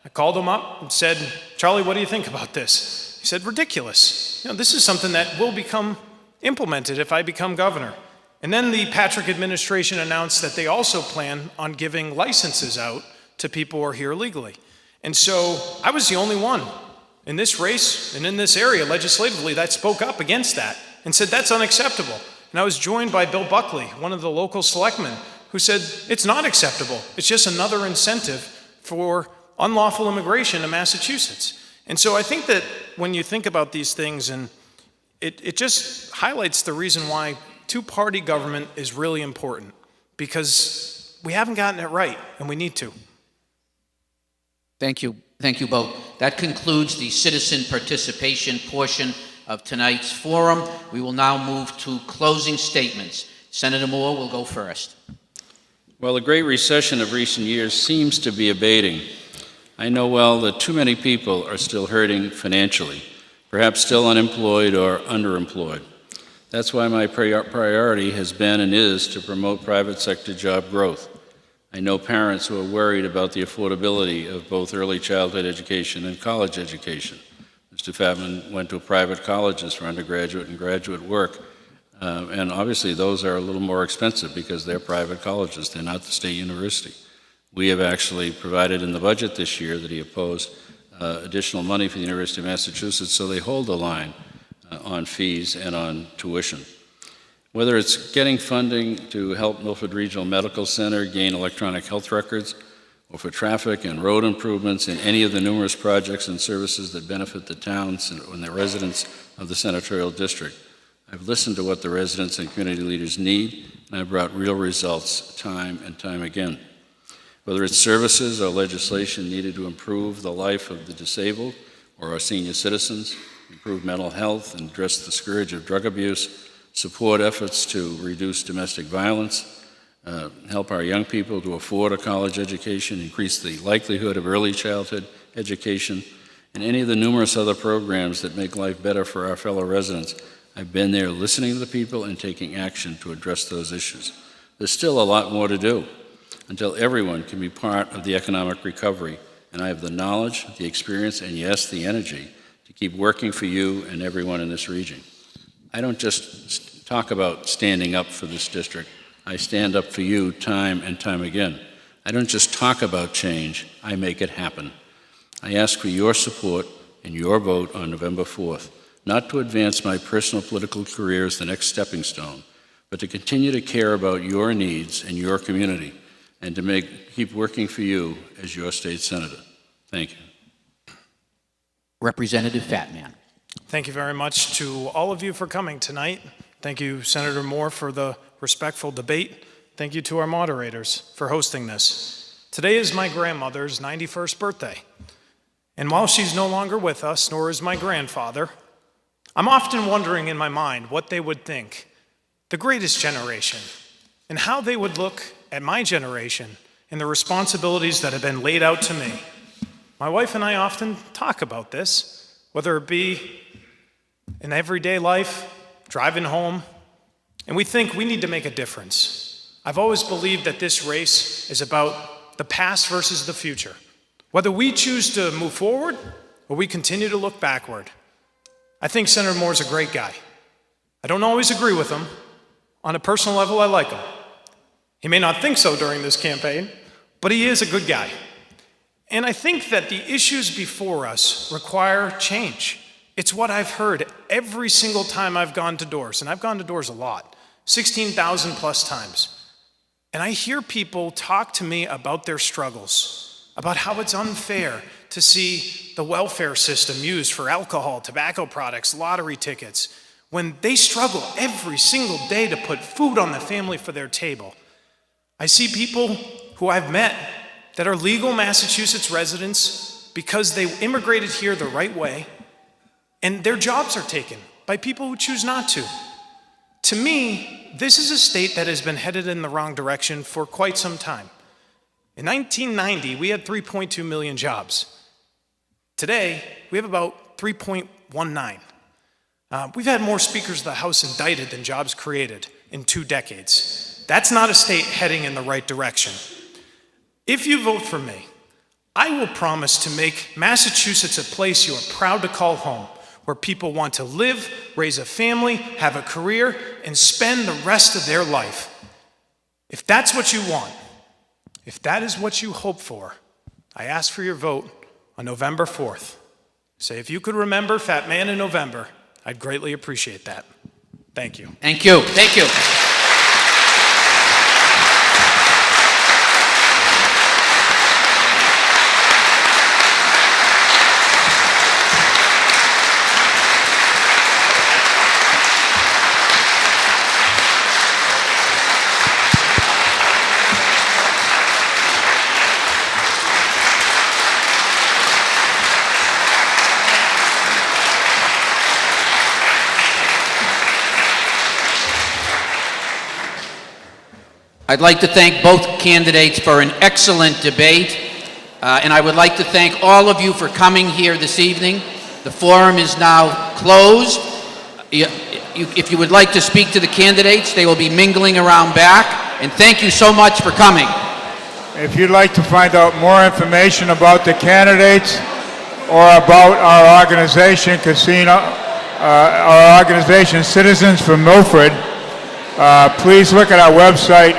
I called him up and said, Charlie, what do you think about this? He said, ridiculous. This is something that will become implemented if I become governor. And then the Patrick administration announced that they also plan on giving licenses out to people who are here legally. And so I was the only one in this race and in this area legislatively that spoke up against that and said that's unacceptable. And I was joined by Bill Buckley, one of the local selectmen, who said it's not acceptable. It's just another incentive for unlawful immigration to Massachusetts. And so I think that when you think about these things, and it just highlights the reason why two-party government is really important, because we haven't gotten it right, and we need to. Thank you. Thank you both. That concludes the citizen participation portion of tonight's forum. We will now move to closing statements. Senator Moore will go first. Well, the Great Recession of recent years seems to be abating. I know well that too many people are still hurting financially, perhaps still unemployed or underemployed. That's why my priority has been and is to promote private sector job growth. I know parents who are worried about the affordability of both early childhood education and college education. Mr. Fatman went to private colleges for undergraduate and graduate work, and obviously those are a little more expensive because they're private colleges, they're not the state university. We have actually provided in the budget this year that he opposed additional money for the University of Massachusetts, so they hold the line on fees and on tuition. Whether it's getting funding to help Milford Regional Medical Center gain electronic health records, or for traffic and road improvements in any of the numerous projects and services that benefit the towns and the residents of the senatorial district, I've listened to what the residents and community leaders need, and I've brought real results time and time again. Whether it's services or legislation needed to improve the life of the disabled or our senior citizens, improve mental health and address the scourge of drug abuse, support efforts to reduce domestic violence, help our young people to afford a college education, increase the likelihood of early childhood education, and any of the numerous other programs that make life better for our fellow residents. I've been there listening to the people and taking action to address those issues. There's still a lot more to do until everyone can be part of the economic recovery, and I have the knowledge, the experience, and yes, the energy to keep working for you and everyone in this region. I don't just talk about standing up for this district. I stand up for you time and time again. I don't just talk about change, I make it happen. I ask for your support and your vote on November 4th, not to advance my personal political career as the next stepping stone, but to continue to care about your needs and your community, and to keep working for you as your state senator. Thank you. Representative Fatman. Thank you very much to all of you for coming tonight. Thank you, Senator Moore, for the respectful debate. Thank you to our moderators for hosting this. Today is my grandmother's 91st birthday. And while she's no longer with us, nor is my grandfather, I'm often wondering in my mind what they would think, the greatest generation, and how they would look at my generation and the responsibilities that have been laid out to me. My wife and I often talk about this, whether it be in everyday life, driving home, and we think we need to make a difference. I've always believed that this race is about the past versus the future. Whether we choose to move forward or we continue to look backward. I think Senator Moore's a great guy. I don't always agree with him. On a personal level, I like him. He may not think so during this campaign, but he is a good guy. And I think that the issues before us require change. It's what I've heard every single time I've gone to doors, and I've gone to doors a lot, 16,000 plus times. And I hear people talk to me about their struggles, about how it's unfair to see the welfare system used for alcohol, tobacco products, lottery tickets, when they struggle every single day to put food on the family for their table. I see people who I've met that are legal Massachusetts residents because they immigrated here the right way, and their jobs are taken by people who choose not to. To me, this is a state that has been headed in the wrong direction for quite some time. In 1990, we had 3.2 million jobs. Today, we have about 3.19. We've had more speakers of the House indicted than jobs created in 2 decades. That's not a state heading in the right direction. If you vote for me, I will promise to make Massachusetts a place you are proud to call home, where people want to live, raise a family, have a career, and spend the rest of their life. If that's what you want, if that is what you hope for, I ask for your vote on November 4th. Say, if you could remember Fat Man in November, I'd greatly appreciate that. Thank you. Thank you. Thank you. I'd like to thank both candidates for an excellent debate, and I would like to thank all of you for coming here this evening. The forum is now closed. If you would like to speak to the candidates, they will be mingling around back, and thank you so much for coming. If you'd like to find out more information about the candidates or about our organization, Citizens for Milford, please look at our website.